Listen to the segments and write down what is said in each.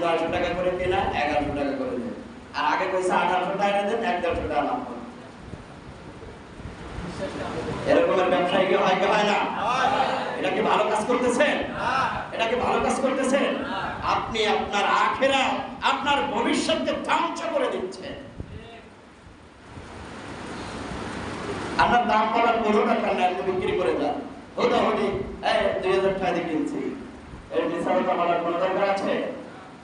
900 টাকা করে কেনা, 1100 টাকা করে দেন। আর আগে কইছে 1800 টাকা দেন, 150 টাকা লাভ করেন। এরকমের ব্যবসায়ী কি হয় কি হয় না? এটা কি ভালো কাজ করতেছেন? এটা কি ভালো কাজ করতেছেন? আপনি আপনার আখিরাত, আপনার ভবিষ্যৎকে ধ্বংস করে দিচ্ছেন। আপনার দাম বলার কোনো দরকার নাই, আপনি বিক্রি করে দেন। হোদাহদি 2000 টাকা দিয়ে কিনছি, এর মিশালটা বলার কোনো দরকার আছে?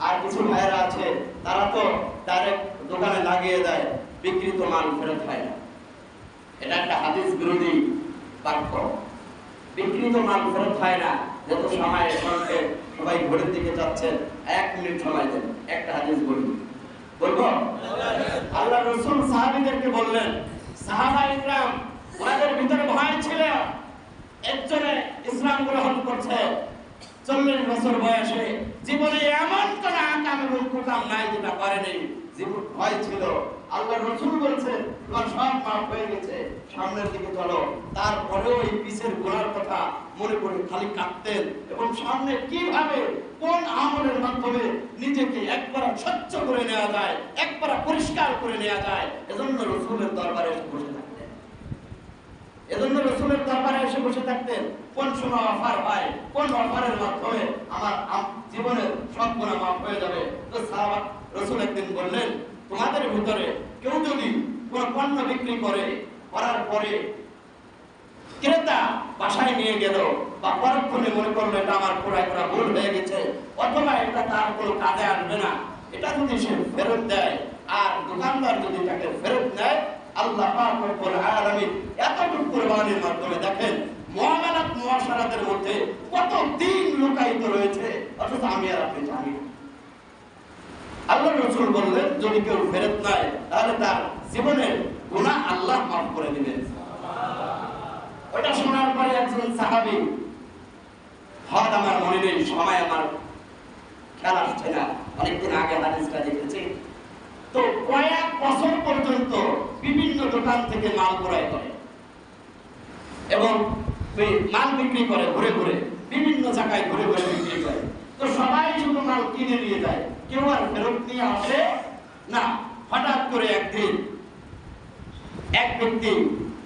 আর কিছু ভাইরা আছে, তারা তো ডাইরেক্ট দোকানে লাগিয়ে দেয়, বিক্রিত মাল ফেরত হয় না। এটা একটা হাদিস বিরোধী বাক্য। বিক্রিত মাল ফেরত হয় না। যত সময় এখনকে সবাই ঘড়ির দিকে যাচ্ছেন, 1 মিনিট সময় দেন, একটা হাদিস বলুন। বলবো? আল্লাহ রাসূল সাহাবীদেরকে বললেন, সাহাবায়ে ইকরাম ওনাদের ভিতরে ভয় ছিল। একজনে ইসলাম গ্রহণ করছে 40 বছর বয়সে, জীবনে এমন কোন আকাম এবং কুকাম নাই যেটা করেনি। জীবন ভয় ছিল। আল্লাহ রাসূল বলছেন, তোমার সব পাপ হয়ে গেছে, সামনের দিকে চলো। তারপরেও এই পিছের গুনার কথা মনে করে খালি কাঁদতেন এবং সামনে কিভাবে কোন আমলের মাধ্যমে নিজেকে একবার স্বচ্ছ করে নেওয়া যায়, একবার পরিষ্কার করে নেওয়া যায়, এজন্য রাসূলের দরবারে এসে বসে থাকতেন। এজন্য রাসূলের দরবারে এসে বসে থাকতেন। কোন সময় অফার হয়, কোন অফারের মাধ্যমে আমার জীবনের সব গুনাহ মাফ হয়ে যাবে। তো সাহাবা রাসূল একদিন বললেন, তোমাদের ভিতরে কেউ যদি কোন পণ্য বিক্রি করার পরে ক্রেতা বাসায় নিয়ে গেল বা পরক্ষণে মনে করলো এটা আমার ক্রয় করা ভুল হয়ে গেছে, অথবা এটা তার কোনো কাজে আসবে না, এটা যদি সে ফেরত দেয় আর দোকানদার যদি তাকে ফেরত নেয়, আল্লাহ পাক রব্বুল আলামিন এতটুকু কুরবানির মাধ্যমে দেখেন মুআমালাত মুআশারাতের মধ্যে কত দিন লুকায়িত রয়েছে, অথচ আমি আর আপনি জানি না। আল্লাহ রাসূল বললেন, যদি কেউ ফেরত নেয় তাহলে তার জীবনের গুনাহ আল্লাহ মাফ করে দিবেন। ওটা শোনার পরে একজন সাহাবী, হয়তো আমার মনে নেই, সময় আমার খেয়াল আসছে না, অনেকদিন আগে হাদিসটা দেখেছি, তো কয়েক বছর পর্যন্ত বিভিন্ন দোকান থেকে মাল ক্রয় করে এবং মাল বিক্রি করে, ঘুরে ঘুরে বিভিন্ন জায়গায় ঘুরে ঘুরে বিক্রি করে। তো সবাই শুধু মাল কিনে নিয়ে যায়, কেউ আর ফেরত নিয়ে আসে না। হঠাৎ করে একদিন এক ব্যক্তি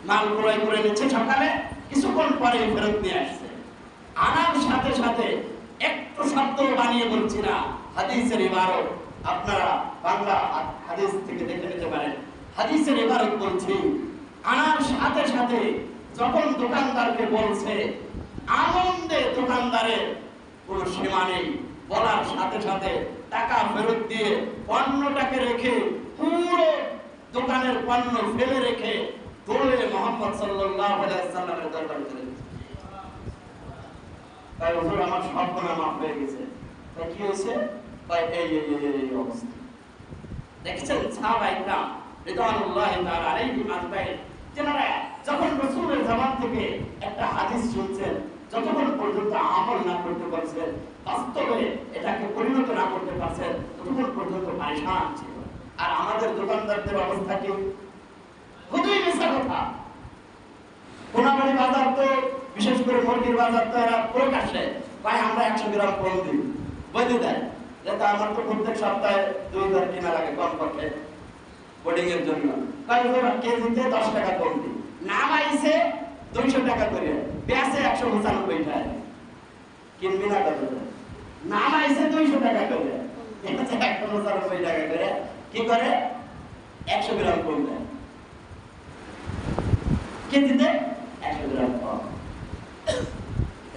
মাল ক্রয় করে নিচ্ছে সকালে, কিছুক্ষণ পরে ফেরত নিয়ে আসছে। আনার সাথে সাথে একটু শব্দ বানিয়ে বলছি না, হাদিসের ইবারত আপনারা বাংলা হাদিস থেকে দেখে নিতে পারেন। হাদিসের ইবারত বলছি, আনার সাথে সাথে যখন দোকানদারকে বলছে, আনন্দে দোকানদারের কোনো সীমা নেই, বলার সাথে সাথে টাকা ফেরত দিয়ে পণ্যটাকে রেখে, পুরো দোকানের পণ্য ফেলে রেখে দৌড়ে মুহাম্মদ সাল্লাল্লাহু আলাইহি ওয়াসাল্লামের দরবারে চলে গেছে। তাই হুজুর আমার সব গুনাহ মাফ হয়ে গেছে। তাই কি হয়েছে? তাই এই অবস্থা দেখছেন। সাহাবায়ে ইকরাম রিদওয়ানুল্লাহি তাআলা আলাইহিম আজমাইন, যারা যখন রাসূলের জবান থেকে একটা হাদিস শুনছেন, যতক্ষণ পর্যন্ত আমল না করতে পারছেন, বাস্তবে এটাকে পরিণত না করতে পারছেন, ততক্ষণ পর্যন্ত পরেশান ছিল। আর আমাদের দোকানদারদের অবস্থা কি? খুবই মিথ্যা কথা। কোনাবাড়ি বাজার তো, বিশেষ করে মুরগির বাজার তো এরা প্রকাশ্যে ভাই আমরা 100 গ্রাম কম দিই বলে দেয়, যেটা আমার তো প্রত্যেক সপ্তাহে 2000 কিনা লাগে কম পক্ষে বোর্ডিং এর জন্য। তাই ওরা কেজিতে 10 টাকা কম দিই, নাম আইছে 200 টাকা করে, বেচে 195 টাকা। কিনবি না কত? নাম আইছে 200 টাকা করে, এটা 195 টাকা করে। কি করে? 100 গ্রাম কম দেয়, কেজিতে 100 গ্রাম কম।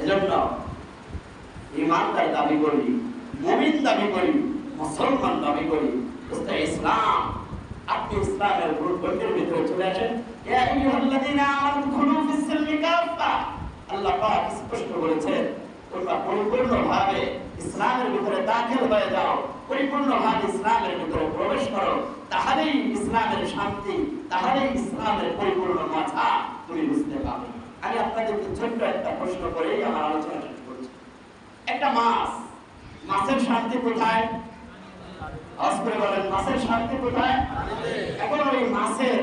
এজন্য ইমানদার দাবি করি, মুমিন দাবি করি, মুসলমান দাবি করি, ইসলাম। আপনি ইসলামের গ্রন্থের ভিতরে চলে আসেন। ইয়া আইয়ুহাল্লাযীনা আমানু দুখুলু ফিস-সিলমি কাফা। আল্লাহ পাক স্পষ্ট বলেছেন, তোমরা পরিপূর্ণভাবে ইসলামের ভিতরে দাখিল হয়ে যাও, পরিপূর্ণভাবে ইসলামের ভিতরে প্রবেশ করো, তাহলেই ইসলামের শান্তি, তাহলেই ইসলামের পরিপূর্ণ মজা তুমি বুঝতে পারবে। আমি আপনাদেরকে ছোট্ট একটা প্রশ্ন করেই আমার আলোচনা শেষ করছি। একটা মাছের শান্তি কোথায়? আসলে বলেন, মাছের শান্তি কোথায়? এখন ওই মাছের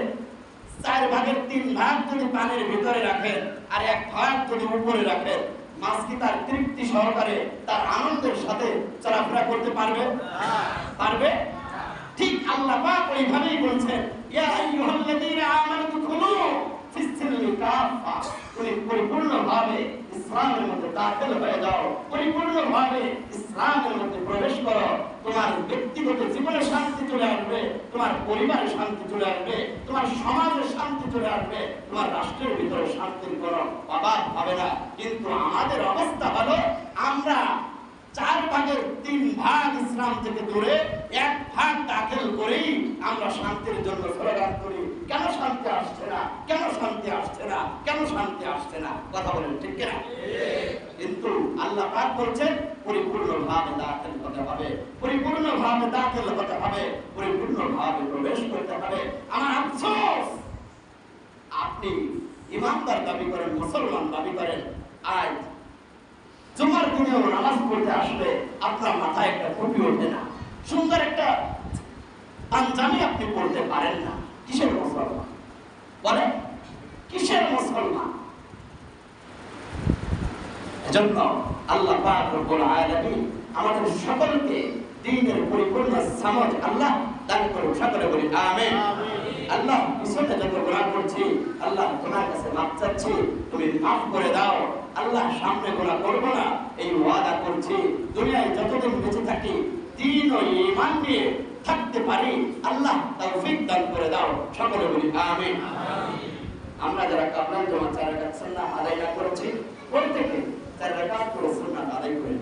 4 ভাগের 3 ভাগ যদি পানির ভিতরে রাখেন আর 1 ভাগ যদি উপরে রাখেন, মাছ কি তার তৃপ্তি সহকারে তার আনন্দের সাথে চলাফেরা কাফেররা করতে পারবে? পারবে? ঠিক আল্লাহ পাক ওইভাবেই বলছেন, ইয়া আইয়ুহাল্লাযীনা আমানু দুখুলু ফিস-সিলমি কাফা, তুমি পরিপূর্ণভাবে ইসলামের মধ্যে দাখিল হয়ে যাও, পরিপূর্ণভাবে ইসলামের মধ্যে প্রবেশ করো। তোমার ব্যক্তিগত জীবনে শান্তি চলে আসবে, তোমার পরিবারে শান্তি চলে আসবে, তোমার সমাজে শান্তি চলে আসবে, তোমার রাষ্ট্রের ভিতরে শান্তির কোনো অভাব হবে না। কিন্তু আমাদের অবস্থা হলো আমরা 4/3 ইসলাম থেকে দূরে 1 দাখিল করেই আমরা শান্তির জন্য স্লোগান করি। কেন শান্তি আসছে না? কেন শান্তি আসছে না? কেন শান্তি আসছে না? কথা বলেন ঠিক কিনা? কিন্তু আল্লাহ পাক বলছেন পরিপূর্ণভাবে দাখিল হতে হবে, পরিপূর্ণভাবে দাখিল হতে হবে, পরিপূর্ণভাবে প্রবেশ করতে হবে। আমার আফসোস, আপনি ইমানদার দাবি করেন, মুসলমান দাবি করেন, আজ জুমার দিনেও নামাজ পড়তে আসলে আপনার মাথায় একটা টুপি ওঠে না, সুন্দর একটা পাঞ্জাবি আপনি পড়তে পারেন না। কিসের মুসলমান? বলে কিসের মুসলমান? এজন্য আল্লাহ পাক রব্বুল আলামিন আমাদের সকলকে দ্বীনের পরিপূর্ণ সমঝ আল্লাহ দান করুন। সকলে বলি আমিন। আল্লাহ পিছনে যত গুনাহ করছি আল্লাহ তোমার কাছে মাফ চাচ্ছি, তুমি মাফ করে দাও। আল্লাহ সামনে গুনাহ করব না এই ওয়াদা করছি। দুনিয়ায় যতদিন বেঁচে থাকি দ্বীন ও ঈমান নিয়ে থাকতে পারি, আল্লাহ তৌফিক দান করে দাও। সকলে বলি আমিন। আমরা যারা কাবলান জামাত 4 রাকাত সুন্নাহ আদায় না করেছি, প্রত্যেকে 4 রাকাত করে সুন্নাহ আদায় করেন।